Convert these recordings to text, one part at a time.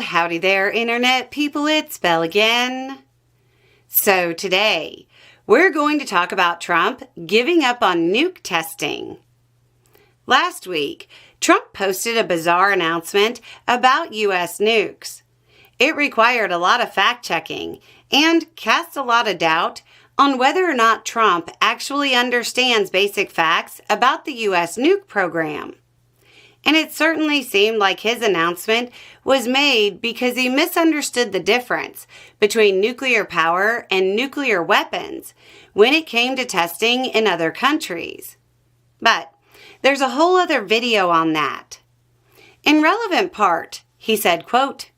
Well, howdy there, Internet people. It's Beau again. So today, we're going to talk about Trump giving up on nuke testing. Last week, Trump posted a bizarre announcement about U.S. nukes. It required a lot of fact-checking and cast a lot of doubt on whether or not Trump actually understands basic facts about the U.S. nuke program. And it certainly seemed like his announcement was made because he misunderstood the difference between nuclear power and nuclear weapons when it came to testing in other countries. But there's a whole other video on that. In relevant part, he said, quote,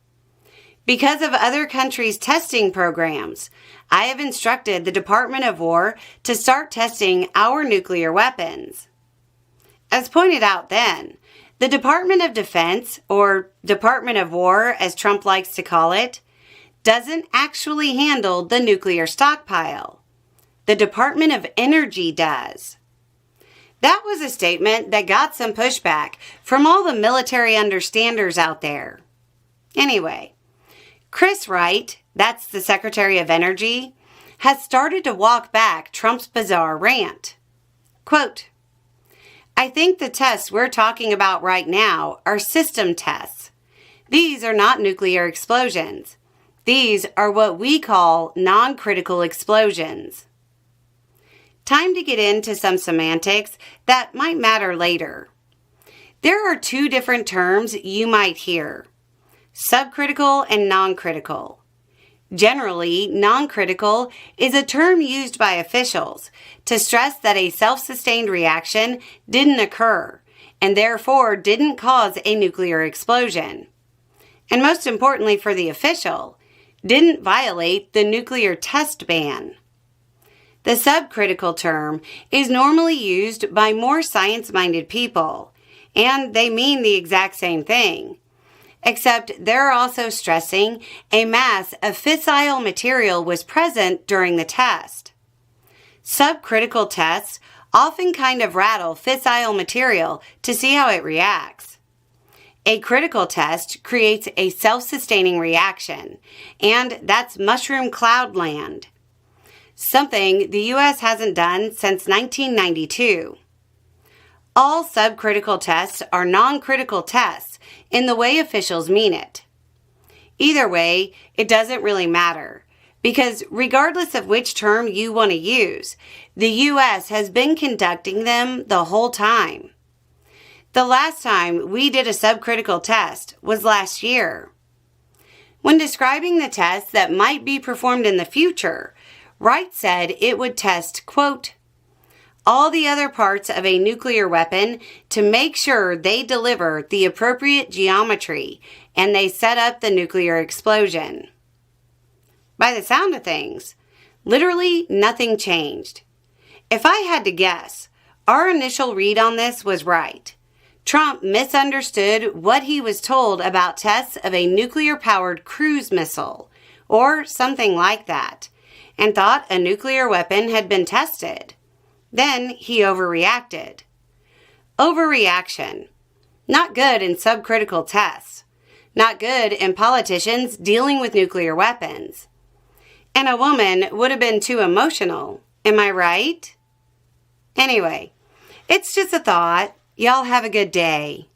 "Because of other countries' testing programs, I have instructed the Department of War to start testing our nuclear weapons." As pointed out then, the Department of Defense, or Department of War as Trump likes to call it, doesn't actually handle the nuclear stockpile. The Department of Energy does. That was a statement that got some pushback from all the military understanders out there. Anyway, Chris Wright, that's the Secretary of Energy, has started to walk back Trump's bizarre rant. Quote, "I think the tests we're talking about right now are system tests. These are not nuclear explosions. These are what we call non-critical explosions." Time to get into some semantics that might matter later. There are two different terms you might hear: subcritical and non-critical. Generally, non-critical is a term used by officials to stress that a self-sustained reaction didn't occur and therefore didn't cause a nuclear explosion. And most importantly for the official, didn't violate the nuclear test ban. The subcritical term is normally used by more science-minded people, and they mean the exact same thing, except they're also stressing a mass of fissile material was present during the test. Subcritical tests often kind of rattle fissile material to see how it reacts. A critical test creates a self-sustaining reaction, and that's mushroom cloud land, something the U.S. hasn't done since 1992. All subcritical tests are non-critical tests in the way officials mean it. Either way, it doesn't really matter, because regardless of which term you want to use, the U.S. has been conducting them the whole time. The last time we did a subcritical test was last year. When describing the tests that might be performed in the future, Wright said it would test, quote, "all the other parts of a nuclear weapon to make sure they deliver the appropriate geometry and they set up the nuclear explosion." By the sound of things, literally nothing changed. If I had to guess, our initial read on this was right. Trump misunderstood what he was told about tests of a nuclear-powered cruise missile, or something like that, and thought a nuclear weapon had been tested. Then he overreacted. Overreaction. Not good in subcritical tests. Not good in politicians dealing with nuclear weapons. And a woman would have been too emotional. Am I right? Anyway, it's just a thought. Y'all have a good day.